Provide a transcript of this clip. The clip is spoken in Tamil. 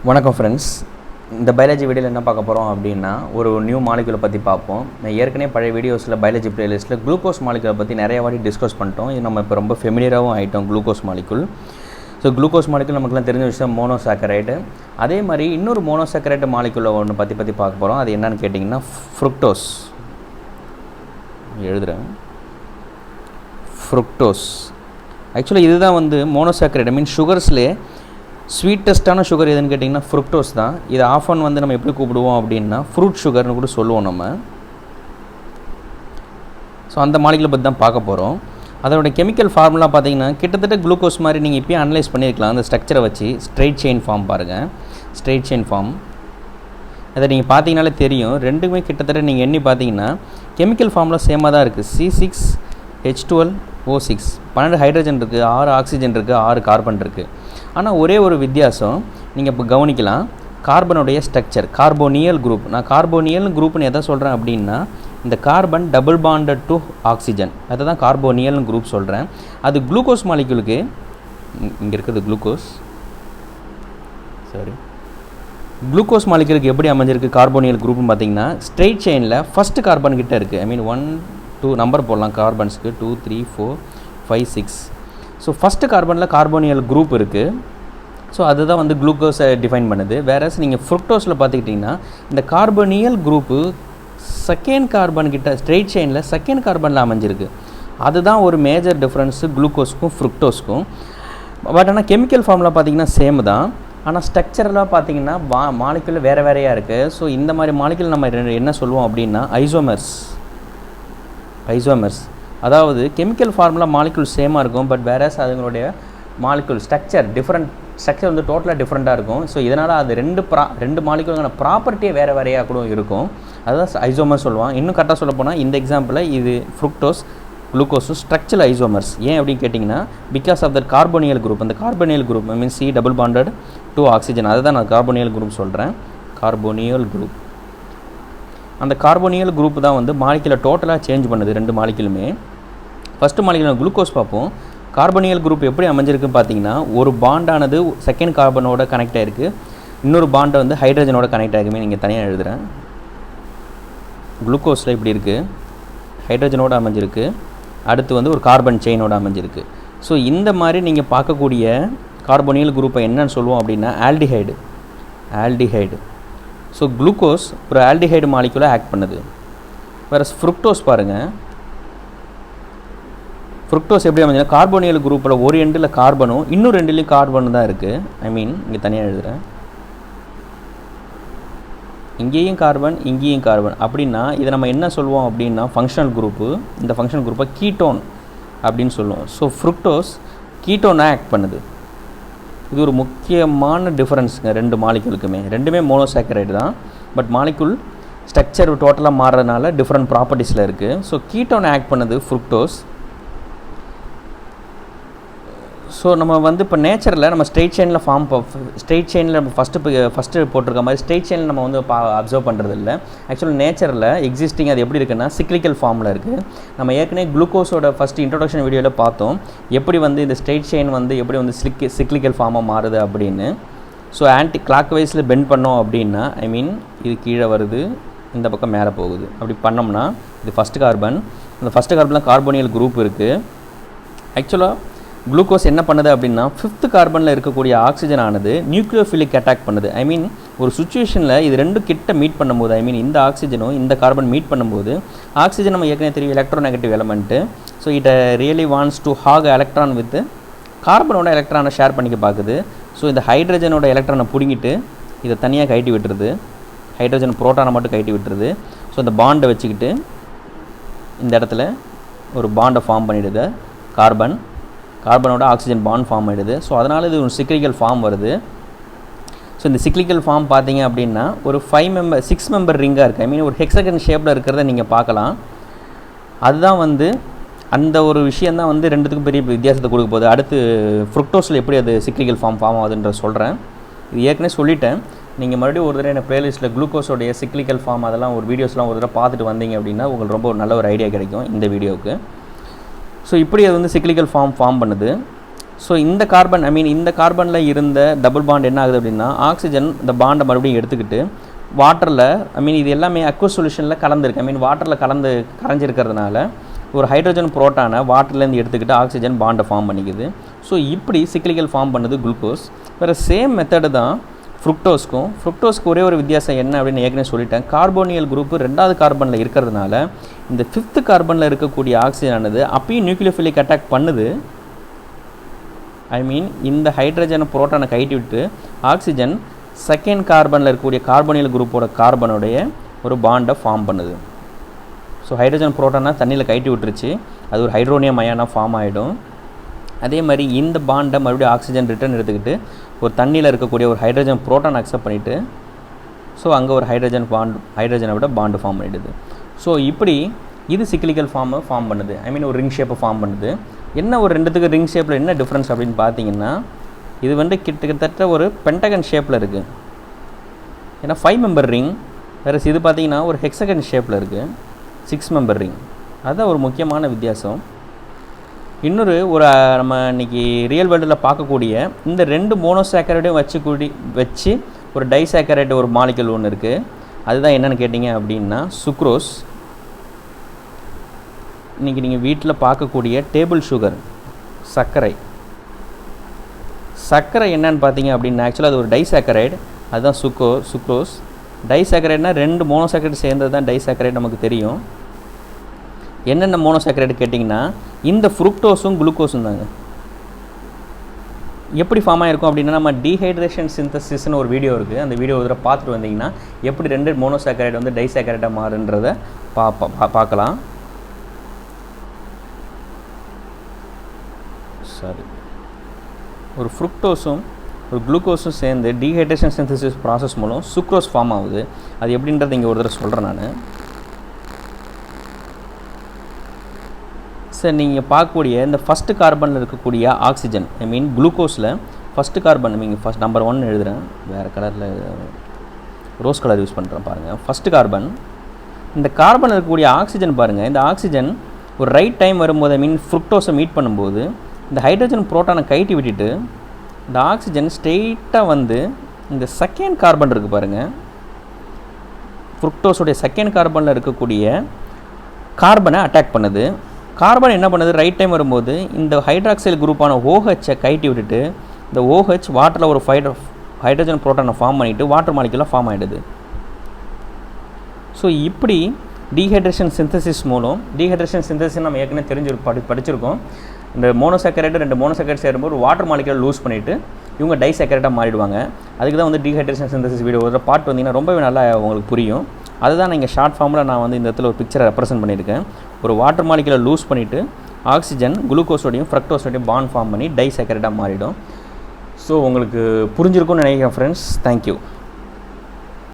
வணக்கம் ஃப்ரெண்ட்ஸ். இந்த பயாலஜி வீடியோவில் என்ன பார்க்க போகிறோம் அப்படின்னா ஒரு நியூ மாலிகுலை பற்றி பார்ப்போம். நான் ஏற்கனவே பழைய வீடியோஸில் பயாலஜி பிளேலிஸ்ட்டில் குளுக்கோஸ் மாலிகுலை பற்றி நிறைய வாட்டி டிஸ்கஸ் பண்ணிட்டோம். இது நம்ம இப்போ ரொம்ப ஃபெமிலியராகவும் ஆகிட்டோம் glucose molecule. So glucose molecule நமக்குலாம் தெரிஞ்ச விஷயம் மோனோசாக்கரைடு. அதே மாதிரி இன்னொரு மோனோசாக்கரைடு மாலிகுலை ஒன்று பற்றி பார்க்க போகிறோம். அது என்னன்னு கேட்டிங்கன்னா ஃப்ருக்டோஸ். எழுதுகிறேன், ஃப்ருக்டோஸ். ஆக்சுவலாக இதுதான் வந்து மோனோசாக்கரைடு மீன் சுகர்ஸ்லேயே ஸ்வீட்டஸ்ட்டான சுகர் எதுன்னு கேட்டிங்கன்னா ஃப்ருக்டோஸ் தான். இது ஆஃபன் வந்து நம்ம எப்படி கூப்பிடுவோம் அப்படின்னா ஃப்ரூட் சுகர்னு கூட சொல்லுவோம் நம்ம. ஸோ அந்த மாலிகுலை பற்றி தான் பார்க்க போகிறோம். அதோட கெமிக்கல் ஃபார்முலா பார்த்தீங்கன்னா கிட்டத்தட்ட குளுக்கோஸ் மாதிரி நீங்கள் இப்போயே அனலைஸ் பண்ணியிருக்கலாம். அந்த ஸ்ட்ரக்சரை வச்சு ஸ்ட்ரெயிட் செயின் ஃபார்ம் பாருங்கள், ஸ்ட்ரெயிட் செயின் ஃபார்ம். அதை நீங்கள் பார்த்தீங்கனாலே தெரியும். ரெண்டுமே கிட்டத்தட்ட நீங்கள் எண்ணி பார்த்தீங்கன்னா கெமிக்கல் ஃபார்முலா சேமாக தான் இருக்குது. C6H12O6, 12 ஹைட்ரஜன் இருக்குது, 6 ஆக்சிஜன் இருக்குது, 6 கார்பன் இருக்குது. ஆனால் ஒரே ஒரு வித்தியாசம் நீங்கள் இப்போ கவனிக்கலாம். கார்பனுடைய ஸ்ட்ரக்சர் கார்போனியல் குரூப். நான் கார்போனியல் குரூப்னு எதை சொல்கிறேன் அப்படின்னா இந்த carbon double bonded to oxygen, அதை தான் கார்போனியல்னு குரூப் சொல்கிறேன். அது குளுக்கோஸ் மாலிகுலுக்கு இங்கே இருக்கிறது குளுக்கோஸ் குளுக்கோஸ் மாலிகுலுக்கு எப்படி அமைஞ்சிருக்கு கார்போனியல் குரூப்னு பார்த்தீங்கன்னா ஸ்ட்ரெயிட் செயினில் ஃபஸ்ட்டு கார்பன் கிட்ட இருக்குது. ஐ மீன் 1 2 நம்பர் போடலாம் கார்பன்ஸ்க்கு 2 3 4 5 6. ஸோ ஃபஸ்ட்டு கார்பனில் கார்போனியல் குரூப் இருக்குது. ஸோ அதுதான் வந்து குளுக்கோஸை டிஃபைன் பண்ணுது. வேறஸ் நீங்கள் ஃப்ருக்டோஸில் பார்த்துக்கிட்டிங்கன்னா இந்த கார்போனியல் குரூப்பு செகண்ட் கார்பன் கிட்ட ஸ்ட்ரெயிட் செயினில் செகண்ட் கார்பனில் அமைஞ்சிருக்கு. அதுதான் ஒரு மேஜர் டிஃப்ரென்ஸு குளுக்கோஸுக்கும் ஃப்ருக்டோஸுக்கும். பட் ஆனால் கெமிக்கல் ஃபார்முலா பார்த்திங்கன்னா சேம் தான். ஆனால் ஸ்ட்ரக்சரெலாம் பார்த்திங்கன்னா மாலிகுல் வேறு வேறையாக இருக்குது. ஸோ இந்த மாதிரி மாலிகுல் நம்ம என்ன சொல்லுவோம் அப்படின்னா ஐசோமர்ஸ். அதாவது கெமிக்கல் ஃபார்முலா மாலிகுல் சேமாக இருக்கும். பட் வேறஸ் அதுங்களுடைய மாலிகுல் ஸ்ட்ரக்சர் ஸ்ட்ரக்சர் வந்து டோட்டலாக டிஃப்ரெண்ட்டாக இருக்கும். ஸோ இதனால் அது ரெண்டு மாலிகுலுக்கான ப்ராப்பர்ட்டியே வேறு வேறையாக கூட இருக்கும். அதுதான் ஐசோமர் சொல்லுவான். இன்னும் கரெக்டாக சொல்ல போனால் இந்த எக்ஸாம்பிளில் இது ஃப்ருக்டோஸ் குளுக்கோஸும் ஸ்ட்ரக்சரல் ஐசோமர்ஸ். ஏன் அப்படின்னு கேட்டிங்கன்னா because of the carbonyl group. அந்த carbonyl group means C double bonded to oxygen, அதை தான் நான் கார்போனியல் குரூப் சொல்கிறேன். Carbonyl group. அந்த கார்போனியல் குரூப் தான் வந்து மாலிகுலை டோட்டலாக சேஞ்ச் பண்ணுது ரெண்டு மாலிகுலுமே. ஃபஸ்ட்டு மாலிகுல் குளுக்கோஸ் பார்ப்போம். கார்போனியல் குரூப் எப்படி அமைஞ்சிருக்குன்னு பார்த்தீங்கன்னா ஒரு பாண்டானது செகண்ட் கார்பனோட கனெக்ட் ஆகிருக்கு, இன்னொரு பாண்டை வந்து ஹைட்ரஜனோட கனெக்ட் ஆகிருக்குமே. நீங்கள் தனியாக எழுதுகிறேன். குளுக்கோஸில் இப்படி இருக்குது, ஹைட்ரஜனோடு அமைஞ்சிருக்கு, அடுத்து வந்து ஒரு கார்பன் செயினோடு அமைஞ்சிருக்கு. ஸோ இந்த மாதிரி நீங்கள் பார்க்கக்கூடிய கார்போனியல் குரூப்பை என்னன்னு சொல்லுவோம் அப்படின்னா ஆல்டிஹைடு. ஸோ குளுக்கோஸ் ஒரு ஆல்டிஹைடு மாலிகுலாக ஆக்ட் பண்ணுது. வேறு ஃப்ருக்டோஸ் பாருங்கள். ஃப்ருக்டோஸ் எப்படி அமைஞ்சுன்னா கார்போனியல் குரூப்பில் ஒரு எண்டில் கார்பனும் இன்னும் ரெண்டுலேயும் கார்பனும் தான் இருக்குது. ஐ மீன் இங்கே தனியாக எழுதுகிறேன், இங்கேயும் கார்பன் இங்கேயும் கார்பன். அப்படின்னா இதை நம்ம என்ன சொல்லுவோம் அப்படின்னா ஃபங்க்ஷனல் குரூப்பு. இந்த ஃபங்க்ஷனல் குரூப்பை கீட்டோன் அப்படின்னு சொல்லுவோம். ஸோ ஃப்ருக்டோஸ் கீட்டோனாக ஆக்ட் பண்ணுது. இது ஒரு முக்கியமான டிஃப்ரென்ஸுங்க ரெண்டு மாலிகுலுக்குமே. ரெண்டுமே மோனோசாக்கரைடு தான், பட் மாலிகுல் ஸ்ட்ரக்சர் டோட்டலாக மாறுறதுனால டிஃப்ரெண்ட் ப்ராப்பர்ட்டிஸில் இருக்குது. ஸோ கீட்டோன் ஆக்ட் பண்ணுது ஃப்ருக்டோஸ். ஸோ நம்ம வந்து இப்போ நேச்சரில் நம்ம ஸ்ட்ரெயிட் செயினில் ஸ்ட்ரெயிட் செயினில் நம்ம ஃபஸ்ட்டு போட்டிருக்க மாதிரி ஸ்ட்ரெயிட் செயினில் நம்ம வந்து அப்சர்வ் பண்ணுறது இல்லை. ஆக்சுவலாக நேச்சரில் எக்ஸிஸ்டிங் அது எப்படி இருக்குன்னா சிக்லிக்கல் ஃபார்மில் இருக்குது. நம்ம ஏற்கனவே குளுக்கோஸோட ஃபஸ்ட்டு இன்ட்ரோடக்ஷன் வீடியோவில் பார்த்தோம் எப்படி வந்து இந்த ஸ்ட்ரெயிட் செயின் வந்து எப்படி வந்து சிக்லிக்கல் ஃபார்மாக மாறுது அப்படின்னு. ஸோ ஆன்டி கிளாக் வைஸில் பெண்ட் பண்ணோம் அப்படின்னா ஐ மீன் இது கீழே வருது, இந்த பக்கம் மேலே போகுது. அப்படி பண்ணோம்னா இது ஃபஸ்ட்டு கார்பன். அந்த ஃபஸ்ட்டு கார்பனில் கார்போனியல் குரூப் இருக்குது. ஆக்சுவலாக குளுக்கோஸ் என்ன பண்ணுது அப்படின்னா 5th கார்பனில் இருக்கக்கூடிய ஆக்சிஜன் ஆனது நியூக்ளியோஃபிலிக் அட்டாக் பண்ணுது. ஐ மீன் ஒரு சுச்சுவேஷனில் இது ரெண்டும் கிட்ட மீட் பண்ணும்போது ஐ மீன் இந்த ஆக்சிஜனும் இந்த கார்பன் மீட் பண்ணும்போது ஆக்சிஜன் நம்ம ஏற்கனவே தெரியும் electronegative element. So it really wants to hog electron with கார்பனோட எலக்ட்ரானை ஷேர் பண்ணிக்க பார்க்குது. ஸோ இந்த ஹைட்ரஜனோட எலக்ட்ரானை பிடிங்கிட்டு இதை தனியாக கழட்டி விட்டுருது, ஹைட்ரஜன் புரோட்டானை மட்டும் கழட்டி விட்டுருது. ஸோ இந்த பாண்டை வச்சுக்கிட்டு இந்த இடத்துல ஒரு பாண்டை ஃபார்ம் பண்ணிடுது. கார்பனோட ஆக்சிஜன் பாண்ட் ஃபார்ம் ஆகிடுது. ஸோ அதனால் இது ஒரு சிக்லிக்கல் ஃபார்ம் வருது. ஸோ இந்த சிக்லிக்கல் ஃபார்ம் பார்த்தீங்க அப்படின்னா ஒரு 6 மெம்பர் ரிங்காக இருக்குது. ஐ மீன் ஒரு ஹெக்ஸகன் ஷேப்பில் இருக்கிறத நீங்கள் பார்க்கலாம். அதுதான் வந்து அந்த ஒரு விஷயந்தான் வந்து ரெண்டுத்துக்கும் பெரிய வித்தியாசத்தை கொடுக்க போகுது. அடுத்து ஃப்ருக்டோஸில் எப்படி அது சிக்லிக்கல் ஃபார்ம் ஆகுதுன்ற சொல்கிறேன். இது ஏற்கனவே சொல்லிட்டேன். நீங்கள் மறுபடியும் ஒரு தடவை என்ன ப்ளேலிஸ்ட்டில் குளுக்கோஸோடைய சிக்லிக்கல் ஃபார்ம் அதெல்லாம் ஒரு வீடியோஸ்லாம் ஒரு தடவை பார்த்துட்டு வந்தீங்க அப்படின்னா உங்களுக்கு ரொம்ப நல்ல ஒரு ஐடியா கிடைக்கும் இந்த வீடியோவுக்கு. ஸோ இப்படி அது வந்து சிக்லிக்கல் ஃபார்ம் பண்ணுது. ஸோ இந்த கார்பன் இந்த கார்பனில் இருந்த டபுள் பாண்ட் என்ன ஆகுது அப்படின்னா ஆக்சிஜன் இந்த பாண்டை மறுபடியும் எடுத்துக்கிட்டு வாட்டரில் இது எல்லாமே அக்வஸ் சொல்யூஷனில் கலந்துருக்கு வாட்டரில் கரைஞ்சிருக்கிறதுனால ஒரு ஹைட்ரஜன் புரோட்டானை வாட்டர்லேருந்து எடுத்துக்கிட்டு ஆக்சிஜன் பாண்டை ஃபார்ம் பண்ணிக்குது. ஸோ இப்படி சிக்லிக்கல் ஃபார்ம் பண்ணுது குளுக்கோஸ். வேறு சேம் மெத்தடு தான் ஃப்ருக்டோஸ்க்கு ஒரே ஒரு வித்தியாசம் என்ன அப்படின்னு ஏற்கனவே சொல்லிட்டேன். கார்போனியல் குரூப்பு 2வது கார்பனில் இருக்கிறதுனால இந்த 5th கார்பனில் இருக்கக்கூடிய ஆக்சிஜனானது அப்பயும் நியூக்ளியோஃபிலிக் அட்டாக் பண்ணுது. இந்த ஹைட்ரஜனை புரோட்டானை கைட்டி விட்டு ஆக்சிஜன் 2nd கார்பனில் இருக்கக்கூடிய கார்போனியல் குரூப்போட கார்பனுடைய ஒரு பாண்டை ஃபார்ம் பண்ணுது. ஸோ ஹைட்ரஜன் புரோட்டானை தண்ணியில் கைட்டி விட்டுருச்சு, அது ஒரு ஹைட்ரோனியம் அயானாக ஃபார்ம் ஆகிடும். அதே மாதிரி இந்த பாண்டை மறுபடியும் ஆக்சிஜன் ரிட்டர்ன் எடுத்துக்கிட்டு ஒரு தண்ணியில் இருக்கக்கூடிய ஒரு ஹைட்ரஜன் புரோட்டான் அக்செப்ட் பண்ணிவிட்டு ஸோ அங்கே ஒரு ஹைட்ரஜனை விட பாண்டு ஃபார்ம் பண்ணிடுது. ஸோ இப்படி இது சிக்லிக்கல் ஃபார்ம் பண்ணுது. ஒரு ரிங் ஷேப்பை ஃபார்ம் பண்ணுது. என்ன ஒரு ரெண்டுத்துக்கு ரிங் ஷேப்பில் என்ன டிஃப்ரென்ஸ் அப்படின்னு பார்த்தீங்கன்னா இது கிட்டத்தட்ட ஒரு பென்டகன் ஷேப்பில் இருக்குது. ஏன்னா 5 மெம்பர் ரிங், வேறு இது பார்த்தீங்கன்னா ஒரு ஹெக்ஸகன் ஷேப்பில் இருக்குது 6 மெம்பர் ரிங். அதுதான் ஒரு முக்கியமான வித்தியாசம். இன்னொரு நம்ம இன்றைக்கி ரியல் வேர்ல்டில் பார்க்கக்கூடிய இந்த 2 மோனோசாக்கரைடையும் வச்சு ஒரு டைசாக்கரைடு ஒரு மாலிகுல் ஒன்று இருக்குது. அதுதான் என்னென்னு கேட்டிங்க அப்படின்னா சுக்ரோஸ். இன்றைக்கி நீங்கள் வீட்டில் பார்க்கக்கூடிய டேபிள் சுகர் சர்க்கரை என்னன்னு பார்த்தீங்க அப்படின்னா ஆக்சுவலாக அது ஒரு டைசாக்கரைடு, அதுதான் சுக்ரோஸ். டைசாக்கரைடுனா 2 மோனோசாக்கரைடு சேர்ந்தது தான் டைசாக்கரைடு நமக்கு தெரியும். என்னென்ன மோனோசாக்கரைடு கேட்டிங்கன்னா இந்த ஃப்ருக்டோஸும் குளுக்கோஸும் தாங்க. எப்படி ஃபார்ம் ஆகிருக்கும் அப்படின்னா நம்ம டீஹைட்ரேஷன் சிந்தசிஸ்னு ஒரு வீடியோ இருக்குது, அந்த வீடியோ இதில் பார்த்துட்டு வந்தீங்கன்னா எப்படி 2 மோனோசாக்கரைடு டைசாக்கரைடாக மாறுன்றதை பார்க்கலாம். ஒரு ஃப்ருக்டோஸும் ஒரு குளுக்கோஸும் சேர்ந்து டீஹைட்ரேஷன் சிந்தசிஸ் ப்ராசஸ் மூலம் சுக்ரோஸ் ஃபார்ம் ஆகுது. அது எப்படின்றது இங்கே ஒரு தடவை சொல்கிறேன் நான். சார் நீங்கள் பார்க்கக்கூடிய இந்த ஃபஸ்ட்டு கார்பனில் இருக்கக்கூடிய ஆக்சிஜன் குளுக்கோஸில் ஃபஸ்ட்டு கார்பன் ஃபஸ்ட் நம்பர் 1 எழுதுகிறேன், வேறு கலரில் ரோஸ் கலர் யூஸ் பண்ணுறேன் பாருங்கள். ஃபஸ்ட்டு கார்பன், இந்த கார்பனில் இருக்கக்கூடிய ஆக்சிஜன் பாருங்கள். இந்த ஆக்சிஜன் ஒரு ரைட் டைம் வரும்போது ஃப்ருக்டோஸை மீட் பண்ணும்போது இந்த ஹைட்ரஜன் புரோட்டானை கைட்டி விட்டுட்டு இந்த ஆக்சிஜன் ஸ்ட்ரெயிட்டாக இந்த 2nd கார்பன் இருக்குது பாருங்கள், ஃப்ருக்டோஸுடைய 2nd கார்பனில் இருக்கக்கூடிய கார்பனை அட்டாக் பண்ணுது. கார்பன் என்ன பண்ணுது, ரைட் டைம் வரும்போது இந்த ஹைட்ராக்சைல் குரூப்பான OHஐ கைட்டி விட்டுட்டு இந்த OH வாட்டரில் ஒரு ஹைட்ரஜன் புரோட்டானை ஃபார்ம் பண்ணிவிட்டு வாட்டர் மாலிகுலாக ஃபார்ம் ஆகிடுது. ஸோ இப்படி டீஹைட்ரேஷன் சிந்தசிஸ் மூலம், டீஹைட்ரேஷன் சிந்தசிஸ் நம்ம ஏற்கனவே படிச்சிருக்கோம். இந்த மோனோசாக்கரைடு 2 மோனோசாக்கரைடு சேரும்போது வாட்டர் மாலிகுலை லூஸ் பண்ணிவிட்டு இவங்க டைசாக்கரைடாக மாறிடுவாங்க. அதுக்கு தான் டீஹைட்ரேஷன் சிந்தசிஸ் வீடியோ ஒரு பார்ட் வந்தீங்கன்னா ரொம்பவே நல்லா உங்களுக்கு புரியும். அதுதான் நீங்கள் ஷார்ட் ஃபார்மில் நான் இந்த இடத்துல ஒரு பிக்சரை ரெப்ரசென்ட் பண்ணியிருக்கேன். ஒரு வாட்டர் மாலிகுலை லூஸ் பண்ணிவிட்டு ஆக்சிஜன் குளுக்கோஸோடையும் ஃப்ரக்டோஸோடையும் பாண்ட் ஃபார்ம் பண்ணி டைசாக்கரைடாக மாறிடும். ஸோ உங்களுக்கு புரிஞ்சிருக்கும்னு நினைக்கிறேன் ஃப்ரெண்ட்ஸ். தேங்க்யூ.